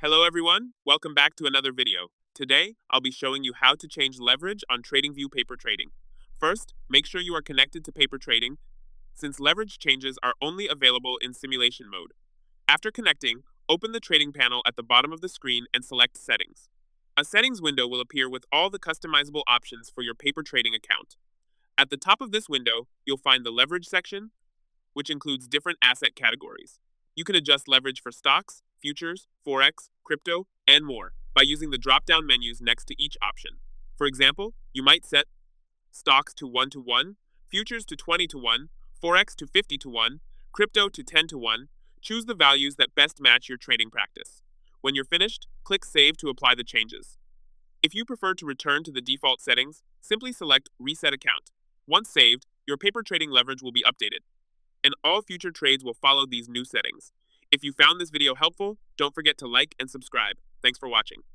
Hello everyone, welcome back to another video. Today, I'll be showing you how to change leverage on TradingView paper trading. First, make sure you are connected to paper trading, since leverage changes are only available in simulation mode. After connecting, open the trading panel at the bottom of the screen and select Settings. A settings window will appear with all the customizable options for your paper trading account. At the top of this window, you'll find the leverage section, which includes different asset categories. You can adjust leverage for stocks, futures, forex, crypto, and more by using the drop-down menus next to each option. For example, you might set stocks to 1 to 1, futures to 20 to 1, forex to 50 to 1, crypto to 10 to 1. Choose the values that best match your trading practice. When you're finished, click Save to apply the changes. If you prefer to return to the default settings, simply select Reset Account. Once saved, your paper trading leverage will be updated, and all future trades will follow these new settings. If you found this video helpful, don't forget to like and subscribe. Thanks for watching.